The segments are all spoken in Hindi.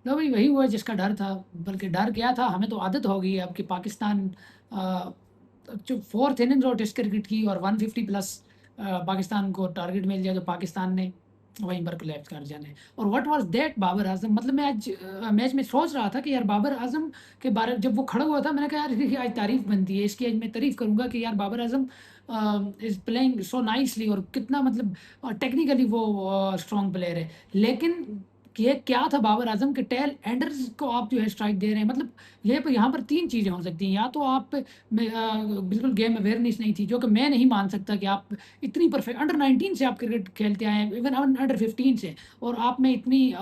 तो भाई वही हुआ जिसका डर था, बल्कि डर क्या था, हमें तो आदत हो गई है अब कि पाकिस्तान जो 4th इनिंग्स और टेस्ट क्रिकेट की और 150 प्लस पाकिस्तान को टारगेट मिल जाए तो पाकिस्तान ने वहीं पर कोलैप्स कर जाना है। और व्हाट वाज़ दैट बाबर आज़म, मतलब मैं आज मैच में सोच रहा था कि यार बाबर आज़म के बारे जब वो खड़ा हुआ था, मैंने कहा यार इसकी आज तारीफ़ बनती है, इसकी आज मैं तारीफ़ करूँगा कि यार बाबर आज़म इज़ प्लेइंग सो नाइसली, और कितना मतलब टेक्निकली वो स्ट्रॉन्ग प्लेयर है। लेकिन ये क्या था बाबर आज़म के टेल एंडर्स को आप जो है स्ट्राइक दे रहे हैं, मतलब ये प यहाँ पर 3 चीज़ें हो सकती हैं। या तो आप में बिल्कुल गेम अवेयरनेस नहीं थी, जो कि मैं नहीं मान सकता कि आप इतनी परफेक्ट अंडर 19 से आप क्रिकेट खेलते आए हैं, इवन अंडर 15 से, और आप में इतनी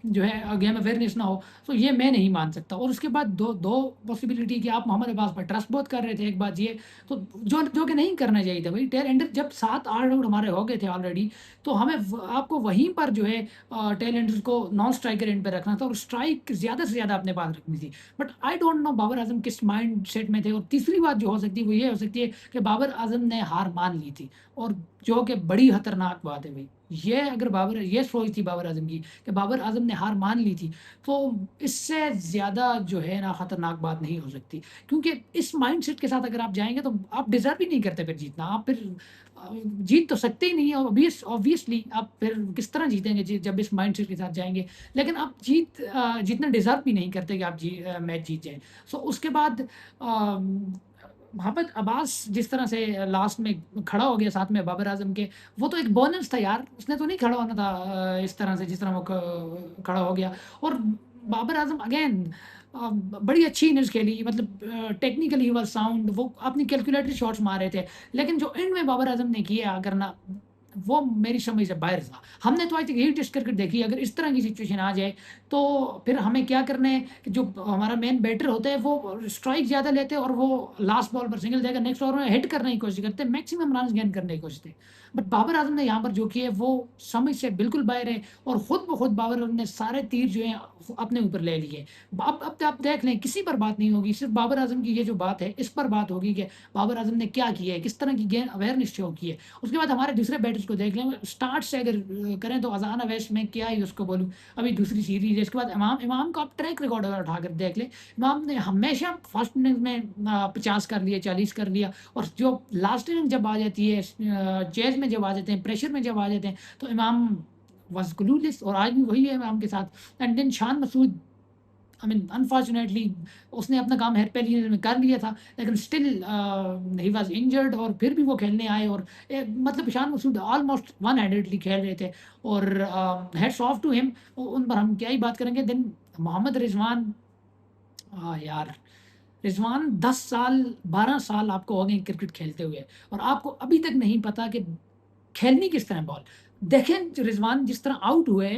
जो है गेम अवेयरनेस ना हो, तो ये मैं नहीं मान सकता। और उसके बाद दो पॉसिबिलिटी कि आप मोहम्मद अब्बास पर ट्रस्ट बहुत कर रहे थे, एक बात ये, तो जो जो कि नहीं करना चाहिए था। भाई टेल एंडर जब 7 8 आउट हमारे हो गए थे ऑलरेडी, तो हमें आपको वहीं पर जो है टेल एंडर्स को नॉन स्ट्राइकर एंड पे रखना था और स्ट्राइक ज़्यादा से ज़्यादा अपने पास रखनी थी। But I don't know Babar Azam किस माइंडसेट में थे। और तीसरी बात जो हो सकती है वो ये हो सकती है कि बाबर आज़म ने हार मान ली थी, और जो कि बड़ी खतरनाक बात है भाई। ये अगर बाबर ये सोच थी बाबर आज़म की कि बाबर आज़म ने हार मान ली थी, तो इससे ज़्यादा जो है ना खतरनाक बात नहीं हो सकती। क्योंकि इस माइंडसेट के साथ अगर आप जाएँगे तो आप डिज़र्व ही नहीं करते फिर जीतना। आप फिर जीत तो सकते ही नहीं है, ऑब्वियसली आप फिर किस तरह जीतेंगे जब इस माइंडसेट के साथ जाएँगे। लेकिन आप जीतना डिज़र्व भी नहीं करते कि आप मैच जीत जाएँ। सो उसके बाद मोहम्मद अब्बास जिस तरह से लास्ट में खड़ा हो गया साथ में बाबर आज़म के, वो तो एक बोनस था यार, उसने तो नहीं खड़ा होना था इस तरह से जिस तरह वो खड़ा हो गया। और बाबर आज़म अगेन बड़ी अच्छी इनिंग्स खेली, मतलब टेक्निकली ही वाज़ साउंड, वो अपनी कैलकुलेटेड शॉट्स मार रहे थे। लेकिन जो एंड में बाबर आज़म ने किया करना, वो मेरी समझ से बाहर था। हमने तो आज तक यही टेस्ट क्रिकेट देखी है, अगर इस तरह की सिचुएशन आ जाए, तो फिर हमें क्या करना है कि जो हमारा मेन बैटर होता है, वो स्ट्राइक ज़्यादा लेते हैं और वो लास्ट बॉल पर सिंगल देकर नेक्स्ट ओवर में हिट करने की कोशिश करते हैं, मैक्सिमम रन्स गेन करने की कोशिश करते हैं। बट बाबर आज़म ने यहाँ पर जो किया है, वो समझ से बिल्कुल बाहर है, और खुद ब खुद बाबर आज़म ने सारे तीर जो हैं अपने ऊपर ले लिए। अब आप देख लें, किसी पर बात नहीं होगी, सिर्फ़ बाबर आज़म की ये जो बात है, इस पर बात होगी कि बाबर आज़म ने क्या किया है, किस तरह की गेम अवेयरनेस शो की है। उसके बाद हमारे दूसरे बैटर्स को देख लें, स्टार्ट से अगर करें तो अज़ान अवैस, में क्या ही उसको बोलूँ, अभी दूसरी सीरीज़ है। इसके बाद इमाम का आप ट्रैक रिकॉर्ड अगर उठाकर देख लें, इमाम ने हमेशा फर्स्ट इनिंग्स में 50 कर लिया, 40 कर लिया, और जो लास्ट इनिंग जब आ जाती है, चेज़ में जब आ जाते हैं, प्रेशर में जब आ जाते हैं, तो इमाम वाज़ क्लूलेस, और आज भी वही है इमाम के साथ। And then Shan Masood, I mean unfortunately उसने अपना काम पहली इनिंग्स में कर लिया था, लेकिन स्टिल ही वाज़ इंजर्ड, और फिर भी वो खेलने आए, और मतलब Ishan Masood almost one handedly खेल रहे थे, और हैट्स ऑफ टू हिम, उन पर हम क्या ही बात करेंगे। देन मोहम्मद रिज़वान, यार रिज़वान 10 साल 12 साल आपको हो गए क्रिकेट खेलते हुए, और आपको अभी तक नहीं पता कि खेलनी किस तरह है बॉल। देखें जो रिज़वान जिस तरह आउट हुए,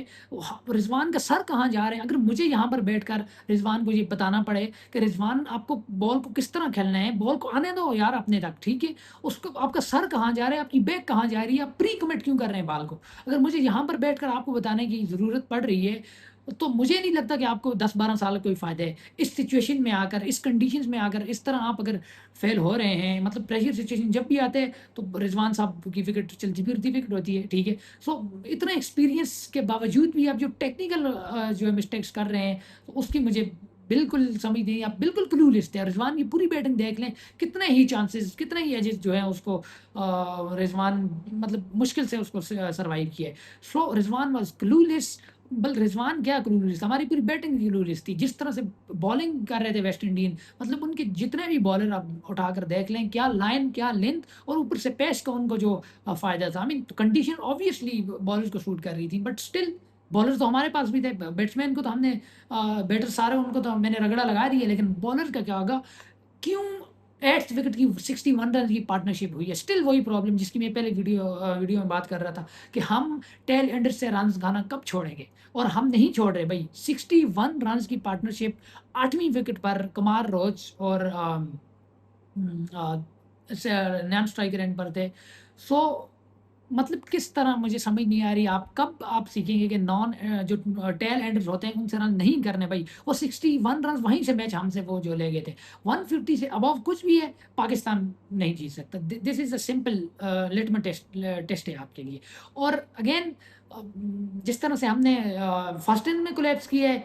रिज़वान का सर कहाँ जा रहे हैं? अगर मुझे यहाँ पर बैठकर रिज़वान को ये बताना पड़े कि रिज़वान आपको बॉल को किस तरह खेलना है, बॉल को आने दो यार अपने तक, ठीक है? उसको आपका सर कहाँ जा रहा है, आपकी बैक कहाँ जा रही है, आप प्री कमिट क्यों कर रहे हैं बॉल को? अगर मुझे यहाँ पर बैठकर आपको बताने की ज़रूरत पड़ रही है, तो मुझे नहीं लगता कि आपको 10-12 साल का कोई फ़ायदा है। इस सिचुएशन में आकर, इस कंडीशंस में आकर, इस तरह आप अगर फेल हो रहे हैं, मतलब प्रेशर सिचुएशन जब भी आते हैं, तो रिज़वान साहब की विकेट चलती फिरती विकेट होती है, ठीक है? सो इतना एक्सपीरियंस के बावजूद भी आप जो टेक्निकल जो है मिस्टेक्स कर रहे हैं, तो उसकी मुझे बिल्कुल समझ नहीं, आप बिल्कुल क्लूलेस थे। रिज़वान की पूरी बैटिंग देख लें, कितने ही चांसेस, कितने ही एजेस जो हैं उसको रिज़वान मतलब मुश्किल से उसको सर्वाइव किया है। सो रिज़वान वाज़ क्लूलेस, रिज़वान क्या क्लूलेस था, हमारी पूरी बैटिंग क्लूलेस थी। जिस तरह से बॉलिंग कर रहे थे वेस्ट इंडीज़, मतलब उनके जितने भी बॉलर आप उठाकर देख लें, क्या लाइन, क्या लेंथ, और ऊपर से पेस का उनको जो फ़ायदा था। I mean condition obviously bowlers को सूट कर रही थी, बट स्टिल बॉलर्स तो हमारे पास भी थे। बैट्समैन को तो हमने बैटर सारे उनको तो मैंने रगड़ा लगा दिया, लेकिन बॉलर का क्या होगा? क्यों 8th विकेट की 61 रन की पार्टनरशिप हुई है? स्टिल वही प्रॉब्लम जिसकी मैं पहले वीडियो में बात कर रहा था, कि हम टेल एंडर से रन्स खाना कब छोड़ेंगे? और हम नहीं छोड़ रहे भाई। 61 रन्स की पार्टनरशिप 8वीं विकेट पर कुमार रोच और हुँ, स नॉन स्ट्राइकर एंड पर थे। सो मतलब किस तरह, मुझे समझ नहीं आ रही, कब आप सीखेंगे कि जो टेल एंडर्स होते हैं उनसे रन नहीं करने भाई। वो 61 रन्स वहीं से मैच हमसे वो जो ले गए थे। 150 से अबव कुछ भी है, पाकिस्तान नहीं जीत सकता। This is a simple litmus test है आपके लिए। और अगेन जिस तरह से हमने फर्स्ट इनिंग में कोलैप्स किया है,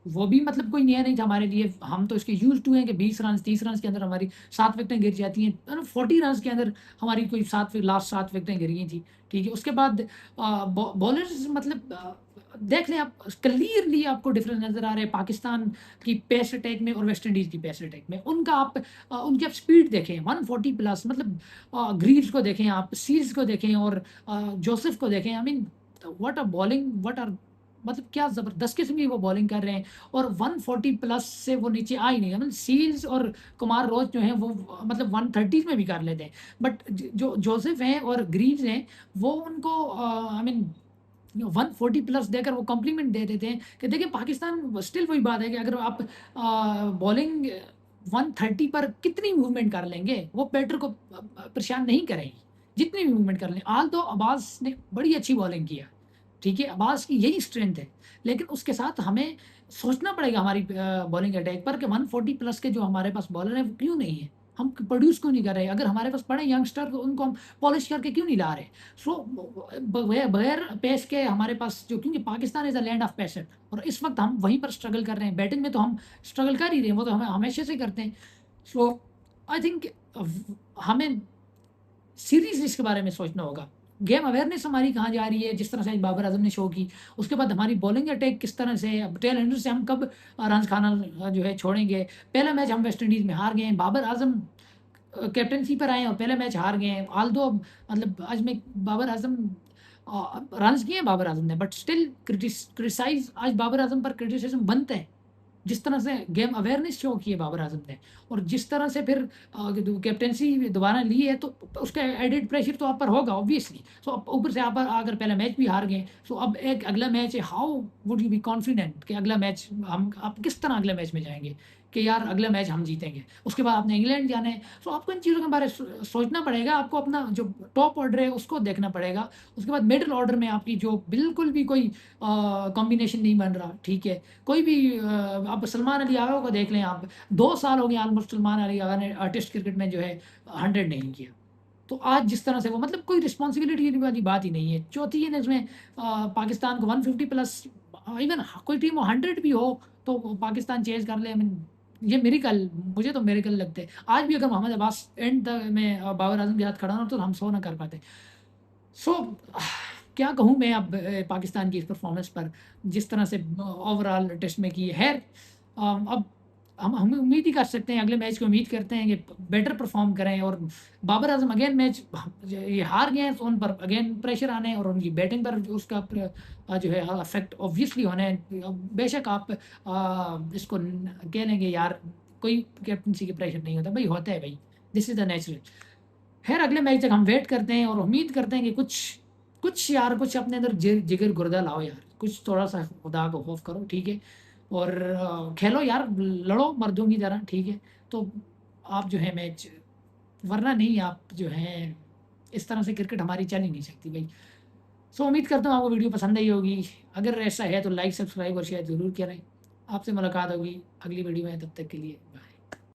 वो भी मतलब कोई नया नहीं था हमारे लिए। हम तो इसके यूज़्ड टू हैं कि 20 रन्स 30 रन्स के अंदर हमारी 7 विकेटें गिर जाती हैं। 40 रन्स के अंदर हमारी कोई लास्ट 7 विकेटें गिरी हैं थी, ठीक है। उसके बाद बॉलर्स मतलब देख लें आप, क्लियरली आपको डिफरेंस नज़र आ रहा है पाकिस्तान की पेस अटैक में और वेस्ट इंडीज़ की पेस अटैक में। उनकी आप स्पीड देखें 140 प्लस, मतलब ग्रीव्स को देखें आप, सील्स को देखें और जोसेफ को देखें। I mean what a bowling, what are, मतलब क्या ज़बरदस्त किस्म की वो बॉलिंग कर रहे हैं। और 140 प्लस से वो नीचे आ ही नहीं। मतलब सील्स और कुमार रोच जो हैं वो मतलब 130 में भी कर लेते हैं। बट जो जोसेफ हैं और ग्रीव्स हैं, वो उनको आई मीन 140 प्लस देकर वो कॉम्प्लीमेंट दे देते हैं कि देखिए पाकिस्तान स्टिल वही बात है कि अगर आप बॉलिंग 130 पर कितनी मूवमेंट कर लेंगे, वो बैटर को परेशान नहीं करेगी, जितनी भी मूवमेंट कर लें। आल तो अब्बास ने बड़ी अच्छी बॉलिंग किया, ठीक है, अब्बास की यही स्ट्रेंथ है। लेकिन उसके साथ हमें सोचना पड़ेगा हमारी बॉलिंग अटैक पर कि 140 प्लस के जो हमारे पास बॉलर हैं वो क्यों नहीं है? हम प्रोड्यूस क्यों नहीं कर रहे? अगर हमारे पास पड़े यंगस्टर तो उनको हम पॉलिश करके क्यों नहीं ला रहे? सो बगैर पेस के हमारे पास जो, क्योंकि Pakistan is a land of passion और इस वक़्त हम वहीं पर स्ट्रगल कर रहे हैं। बैटिंग में तो हम स्ट्रगल कर ही रहे हैं, वो तो हमें हमेशा से करते हैं। सो आई थिंक हमें सीरियसली इसके बारे में सोचना होगा। गेम अवेयरनेस हमारी कहाँ जा रही है, जिस तरह से आज बाबर आज़म ने शो की। उसके बाद हमारी बॉलिंग अटैक किस तरह से है, अब टेल एंडर से हम कब रन्स खाना जो है छोड़ेंगे। पहला मैच हम वेस्ट इंडीज़ में हार गए हैं, बाबर आज़म कैप्टेंसी पर आए हैं और पहला मैच हार गए हैं। ऑल्दो मतलब आज मैं बाबर आज़म रन्स किए हैं बाबर आज़म ने, बट स्टिल क्रिटिसाइज़ आज बाबर आज़म पर क्रिटिसिज़्म बनता है। जिस तरह से गेम अवेयरनेस शो की है बाबर आज़म ने और जिस तरह से फिर कैप्टेंसी दोबारा ली है, तो उसका एडेड प्रेशर तो आप पर होगा ऑब्वियसली। सो अब ऊपर से आप अगर पहला मैच भी हार गए, सो अब एक अगला मैच है, how would you be confident कि अगला मैच हम आप किस तरह अगले मैच में जाएँगे कि यार अगला मैच हम जीतेंगे। उसके बाद आपने इंग्लैंड जाना है, सो आपको इन चीज़ों के बारे में सोचना पड़ेगा। आपको अपना जो टॉप ऑर्डर है उसको देखना पड़ेगा। उसके बाद मिडल ऑर्डर में आपकी जो बिल्कुल भी कोई कॉम्बिनेशन नहीं बन रहा, ठीक है। कोई भी आप सलमान अली आगा को देख लें आप, 2 साल हो गए ऑलमोस्ट सलमान अली आगा ने टेस्ट क्रिकेट में जो है 100 नहीं किया। तो आज जिस तरह से वो मतलब कोई रिस्पॉन्सिबिलिटी वाली बात ही नहीं है। चौथी इनिंग्स में पाकिस्तान को 150 प्लस, इवन कोई टीम 100 भी हो तो पाकिस्तान चेज़ कर ले। आई मीन ये मिरेकल, मुझे तो मिरेकल लगते हैं। आज भी अगर मोहम्मद अब्बास एंड तक में बाबर आज़म के साथ खड़ा ना, तो हम 100 ना कर पाते। सो क्या कहूँ मैं अब पाकिस्तान की इस परफ़ॉर्मेंस पर, जिस तरह से ओवरऑल टेस्ट में की है। अब हम उम्मीद ही कर सकते हैं, अगले मैच की उम्मीद करते हैं कि बेटर परफ़ॉर्म करें और बाबर आज़म अगेन मैच ये हार गए हैं, तो उन पर अगेन प्रेशर आने हैं और उनकी बैटिंग पर जो उसका जो है इफ़ेक्ट ऑब्वियसली होना है। बेशक आप इसको कह लेंगे यार कोई कैप्टेंसी के प्रेशर नहीं होता, भई होता है भई, दिस इज़ द नेचुरल। खैर अगले मैच तक हम वेट करते हैं और उम्मीद करते हैं कि कुछ कुछ यार कुछ अपने अंदर जिगर गुर्दा लाओ यार, कुछ थोड़ा-सा खुदा का खौफ करो, ठीक है? और खेलो यार, लड़ो मर्दों की तरह, ठीक है? तो आप जो है मैच, वरना नहीं आप जो है, इस तरह से क्रिकेट हमारी चल ही नहीं सकती भई। सो उम्मीद करता हूँ आपको वीडियो पसंद आई होगी। अगर ऐसा है तो लाइक, सब्सक्राइब और शेयर ज़रूर करें। आपसे मुलाकात होगी अगली वीडियो में, तब तक के लिए बाय।